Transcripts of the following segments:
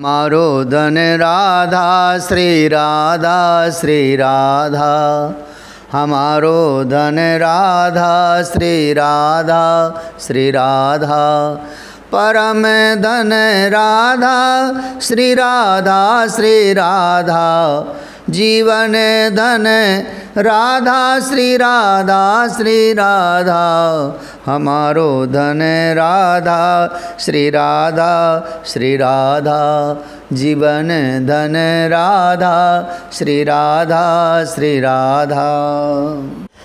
हमारो धन राधा श्री राधा श्री राधा, हमारो धन राधा श्री राधा श्री राधा, परम धन राधा श्री राधा श्री राधा, जीवन धन राधा श्री राधा श्री राधा, हमारो धन राधा श्री राधा श्री राधा, जीवन धन राधा श्री राधा श्री राधा।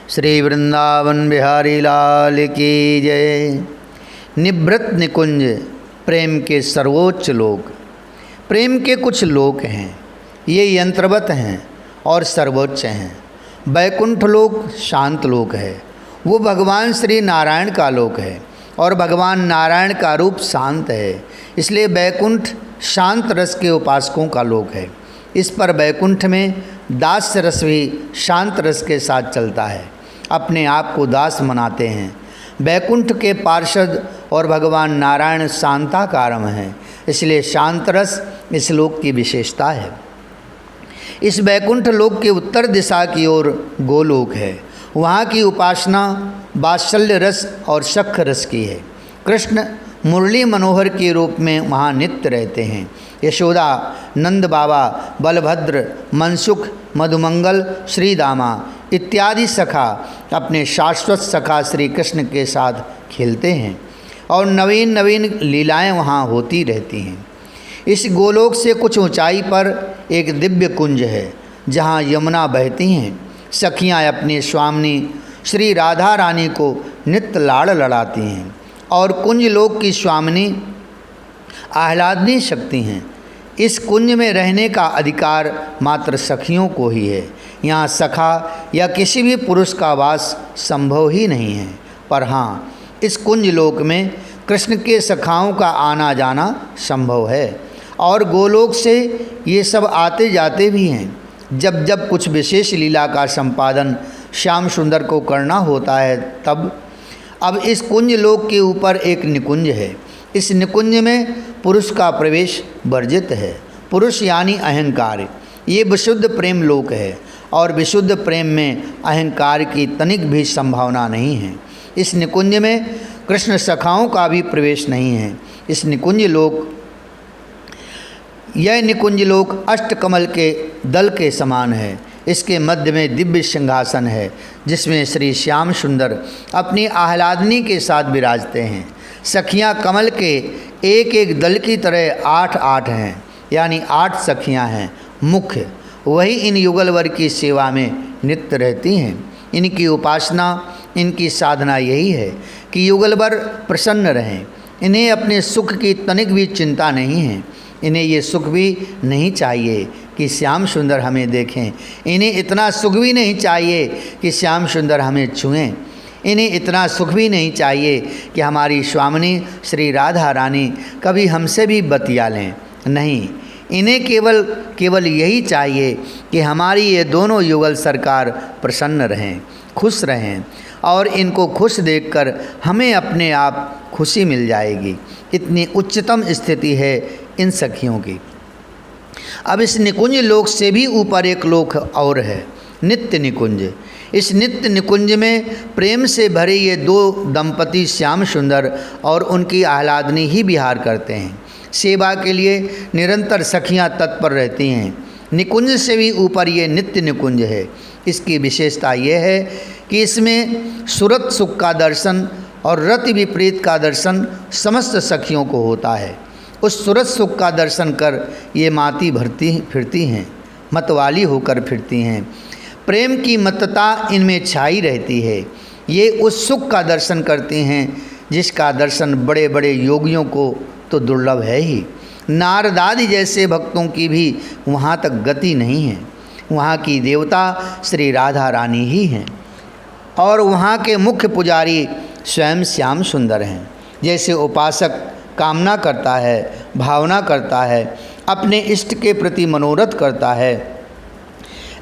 श्री वृंदावन बिहारी लाल की जय। निवृत्त निकुंज प्रेम के सर्वोच्च लोक। प्रेम के कुछ लोक हैं, ये यंत्रवत हैं और सर्वोच्च हैं। वैकुंठ लोक शांत लोक है, वो भगवान श्री नारायण का लोक है और भगवान नारायण का रूप शांत है, इसलिए वैकुंठ शांत रस के उपासकों का लोक है। इस पर वैकुंठ में दास रस भी शांत रस के साथ चलता है, अपने आप को दास मनाते हैं। वैकुंठ के पार्षद और भगवान नारायण शांताकारम हैं, इसलिए शांत रस इस लोक की विशेषता है। इस वैकुंठ लोक के उत्तर दिशा की ओर गोलोक है, वहाँ की उपासना वात्सल्य रस और सख रस की है। कृष्ण मुरली मनोहर के रूप में वहाँ नित्य रहते हैं। यशोदा, नंद बाबा, बलभद्र, मनसुख, मधुमंगल, श्रीदामा इत्यादि सखा अपने शाश्वत सखा श्री कृष्ण के साथ खेलते हैं और नवीन नवीन लीलाएं वहाँ होती रहती हैं। इस गोलोक से कुछ ऊंचाई पर एक दिव्य कुंज है, जहाँ यमुना बहती हैं। सखियाँ अपनी स्वामिनी श्री राधा रानी को नित्य लाड़ लड़ाती हैं और कुंज लोक की स्वामिनी आह्लादनी शक्ति हैं। इस कुंज में रहने का अधिकार मात्र सखियों को ही है। यहाँ सखा या किसी भी पुरुष का वास संभव ही नहीं है। पर हाँ, इस कुंज लोक में कृष्ण के सखाओं का आना जाना संभव है और गोलोक से ये सब आते जाते भी हैं। जब जब कुछ विशेष लीला का संपादन श्याम सुंदर को करना होता है तब। अब इस कुंज लोक के ऊपर एक निकुंज है। इस निकुंज में पुरुष का प्रवेश वर्जित है। पुरुष यानी अहंकार। ये विशुद्ध प्रेम लोक है और विशुद्ध प्रेम में अहंकार की तनिक भी संभावना नहीं है। इस निकुंज में कृष्ण सखाओं का भी प्रवेश नहीं है। यह निकुंज लोक अष्टकमल के दल के समान है। इसके मध्य में दिव्य सिंहासन है, जिसमें श्री श्याम सुंदर अपनी आह्लादनी के साथ विराजते हैं। सखियां कमल के एक एक दल की तरह 8 हैं, यानी 8 सखियां हैं मुख्य। वही इन युगलवर की सेवा में नित्य रहती हैं। इनकी उपासना, इनकी साधना यही है कि युगलवर प्रसन्न रहें। इन्हें अपने सुख की तनिक भी चिंता नहीं है। इन्हें ये सुख भी नहीं चाहिए कि श्याम सुंदर हमें देखें। इन्हें इतना सुख भी नहीं चाहिए कि श्याम सुंदर हमें छुएं। इन्हें इतना सुख भी नहीं चाहिए कि हमारी स्वामिनी श्री राधा रानी कभी हमसे भी बतिया लें। नहीं, इन्हें केवल यही चाहिए कि हमारी ये दोनों युगल सरकार प्रसन्न रहें, खुश रहें और इनको खुश देखकर हमें अपने आप खुशी मिल जाएगी। इतनी उच्चतम स्थिति है इन सखियों की। अब इस निकुंज लोक से भी ऊपर एक लोक और है, नित्य निकुंज। इस नित्य निकुंज में प्रेम से भरे ये 2 दंपति श्याम सुंदर और उनकी आह्लादनी ही विहार करते हैं। सेवा के लिए निरंतर सखियां तत्पर रहती हैं। निकुंज से भी ऊपर ये नित्य निकुंज है। इसकी विशेषता ये है कि इसमें सुरत सुख का दर्शन और रति विपरीत का दर्शन समस्त सखियों को होता है। उस सुरत सुख का दर्शन कर ये माती भरती फिरती हैं, मतवाली होकर फिरती हैं। प्रेम की मतता इनमें छाई रहती है। ये उस सुख का दर्शन करती हैं जिसका दर्शन बड़े बड़े योगियों को तो दुर्लभ है ही। नारदादि जैसे भक्तों की भी वहाँ तक गति नहीं है। वहाँ की देवता श्री राधा रानी ही हैं और वहाँ के मुख्य पुजारी स्वयं श्याम सुंदर हैं। जैसे उपासक कामना करता है, भावना करता है, अपने इष्ट के प्रति मनोरथ करता है,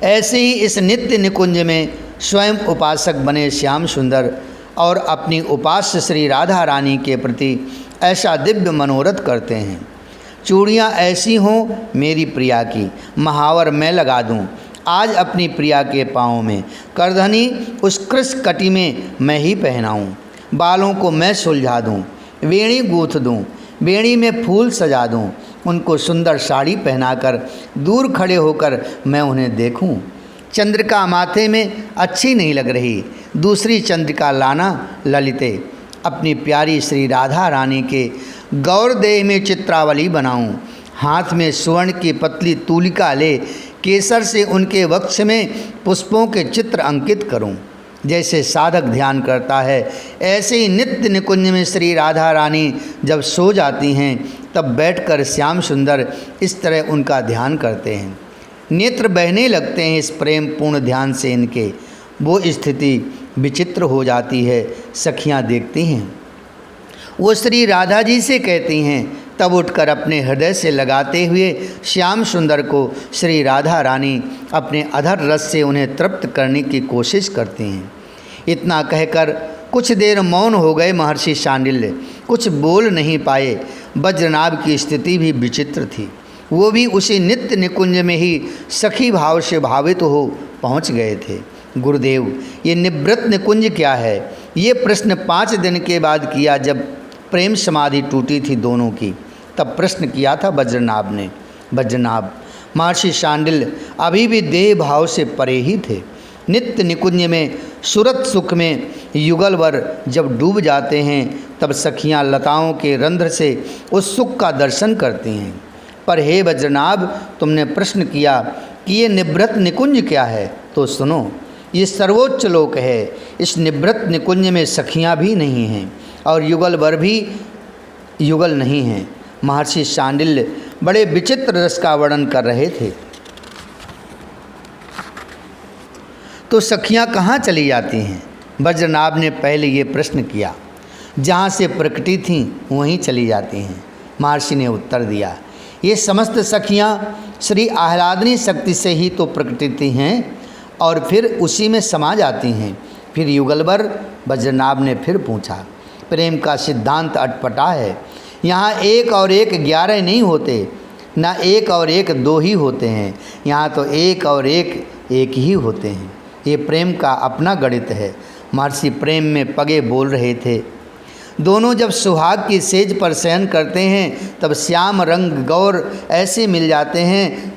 ऐसे ही इस नित्य निकुंज में स्वयं उपासक बने श्याम सुंदर और अपनी उपास्य श्री राधा रानी के प्रति ऐसा दिव्य मनोरथ करते हैं। चूड़ियाँ ऐसी हों मेरी प्रिया की, महावर मैं लगा दूँ आज अपनी प्रिया के पाँव में, करधनी उस कृष कटी में मैं ही पहनाऊँ, बालों को मैं सुलझा दूँ, वेणी गूँथ दूँ, वेणी में फूल सजा दूँ, उनको सुंदर साड़ी पहनाकर दूर खड़े होकर मैं उन्हें देखूं। चंद्रिका माथे में अच्छी नहीं लग रही, दूसरी चंद्रिका लाना ललिते, अपनी प्यारी श्री राधा रानी के गौर देह में चित्रावली बनाऊं, हाथ में स्वर्ण की पतली तूलिका ले केसर से उनके वक्ष में पुष्पों के चित्र अंकित करूं। जैसे साधक ध्यान करता है ऐसे ही नित्य निकुंज में श्री राधा रानी जब सो जाती हैं तब बैठकर श्याम सुंदर इस तरह उनका ध्यान करते हैं। नेत्र बहने लगते हैं इस प्रेम पूर्ण ध्यान से इनके। वो स्थिति विचित्र हो जाती है, सखियां देखती हैं। वो श्री राधा जी से कहती हैं, तब उठकर अपने हृदय से लगाते हुए श्याम सुंदर को श्री राधा रानी अपने अधर रस से उन्हें तृप्त करने की कोशिश करती हैं। इतना कहकर कुछ देर मौन हो गए महर्षि शांडिल्य, कुछ बोल नहीं पाए। वज्रनाभ की स्थिति भी विचित्र थी, वो भी उसी नित्य निकुंज में ही सखी भाव से भावित हो पहुँच गए थे। गुरुदेव, ये निवृत्त निकुंज क्या है? ये प्रश्न 5 दिन के बाद किया जब प्रेम समाधि टूटी थी दोनों की, तब प्रश्न किया था वज्रनाभ ने। वज्रनाभ, महर्षि शांडिल्य अभी भी देह भाव से परे ही थे। नित्य निकुंज में सुरत सुख में युगलवर जब डूब जाते हैं तब सखियां लताओं के रंध्र से उस सुख का दर्शन करती हैं। पर हे वज्रनाभ, तुमने प्रश्न किया कि ये निवृत्त निकुंज क्या है, तो सुनो, ये सर्वोच्च लोक है। इस निवृत्त निकुंज में सखियां भी नहीं हैं और युगलवर भी युगल नहीं हैं। महर्षि शांडिल्य बड़े विचित्र रस का वर्णन कर रहे थे। तो सखियां कहाँ चली जाती हैं? वज्रनाभ ने पहले ये प्रश्न किया। जहाँ से प्रकटी थीं वहीं चली जाती हैं। महर्षि ने उत्तर दिया, ये समस्त सखियां श्री आह्लादनी शक्ति से ही तो प्रकटित हैं और फिर उसी में समा जाती हैं। फिर युगलवर? वज्रनाभ ने फिर पूछा। प्रेम का सिद्धांत अटपटा है। यहाँ 1 और 1 11 नहीं होते, ना 1 और 1 2 ही होते हैं। यहाँ तो 1 और 1 1 ही होते हैं। ये प्रेम का अपना गणित है। महर्षि प्रेम में पगे बोल रहे थे। दोनों जब सुहाग की सेज पर शयन करते हैं तब श्याम रंग गौर ऐसे मिल जाते हैं,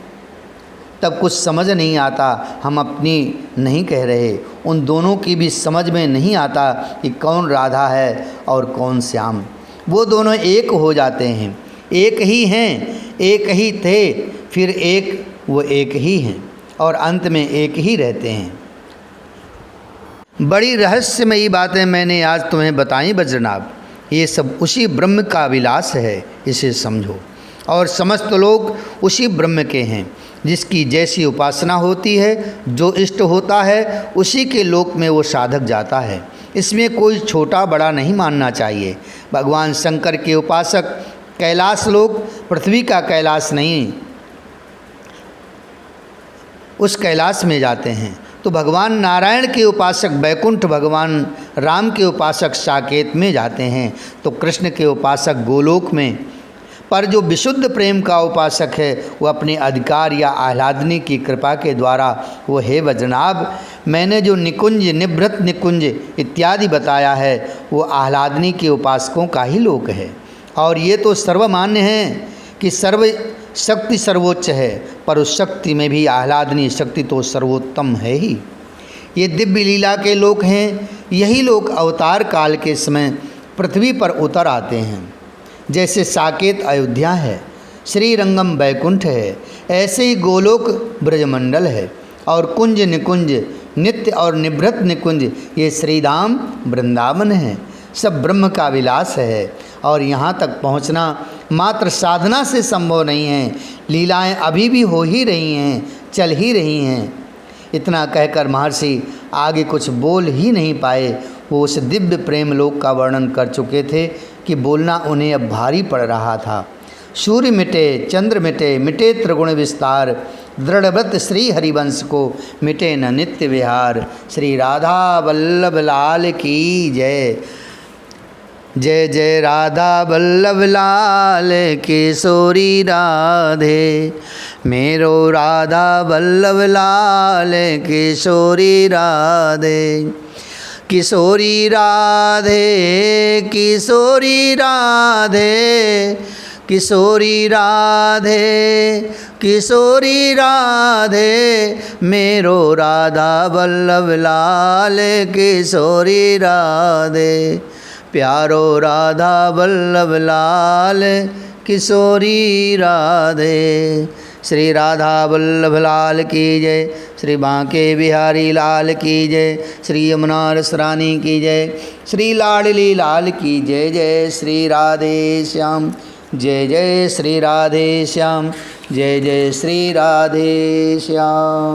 तब कुछ समझ नहीं आता। हम अपनी नहीं कह रहे, उन दोनों की भी समझ में नहीं आता कि कौन राधा है और कौन श्याम। वो दोनों एक हो जाते हैं, एक ही हैं, एक ही थे, फिर एक वो एक ही हैं और अंत में एक ही रहते हैं। बड़ी रहस्यमयी बातें मैंने आज तुम्हें बताई वज्रनाभ। ये सब उसी ब्रह्म का विलास है, इसे समझो। और समस्त लोग उसी ब्रह्म के हैं, जिसकी जैसी उपासना होती है, जो इष्ट होता है, उसी के लोक में वो साधक जाता है। इसमें कोई छोटा बड़ा नहीं मानना चाहिए। भगवान शंकर के उपासक कैलाश लोक, पृथ्वी का कैलाश नहीं, उस कैलाश में जाते हैं। तो भगवान नारायण के उपासक बैकुंठ, भगवान राम के उपासक साकेत में जाते हैं, तो कृष्ण के उपासक गोलोक में। पर जो विशुद्ध प्रेम का उपासक है वो अपने अधिकार या आह्लादनी की कृपा के द्वारा, वो हे वज्रनाभ, मैंने जो निकुंज, निवृत्त निकुंज इत्यादि बताया है वो आह्लादनी के उपासकों का ही लोक है। और ये तो सर्वमान्य है कि सर्व शक्ति सर्वोच्च है, पर उस शक्ति में भी आह्लादनी शक्ति तो सर्वोत्तम है ही। ये दिव्य लीला के लोक हैं। यही लोग अवतार काल के समय पृथ्वी पर उतर आते हैं। जैसे साकेत अयोध्या है, श्रीरंगम बैकुंठ है, ऐसे ही गोलोक ब्रजमंडल है और कुंज निकुंज, नित्य और निवृत्त निकुंज, ये श्रीधाम वृंदावन है। सब ब्रह्म का विलास है और यहाँ तक पहुँचना मात्र साधना से संभव नहीं है। लीलाएं अभी भी हो ही रही हैं, चल ही रही हैं। इतना कहकर महर्षि आगे कुछ बोल ही नहीं पाए। वो उस दिव्य प्रेम लोक का वर्णन कर चुके थे कि बोलना उन्हें अब भारी पड़ रहा था। सूर्य मिटे, चंद्र मिटे, मिटे त्रिगुण विस्तार, दृढ़व्रत श्री हरिवंश को मिटे न नित्य विहार। श्री राधा वल्लभ लाल की जय। जय जय राधा वल्लभ लाल किशोरी राधे, मेरो राधा वल्लभ लाल किशोरी राधे। किशोरी राधे किशोरी राधे, किशोरी राधे किशोरी राधे, मेरो राधा वल्लभ लाल किशोरी राधे। प्यारो राधा वल्लभ लाल किशोरी राधे। श्री राधा वल्लभ लाल की जय, श्री बांके बिहारी लाल की जय, श्री यमुना रस रानी की जय, श्री लाडली लाल की जय। जय श्री राधे श्याम, जय जय श्री राधे श्याम, जय जय श्री राधे श्याम।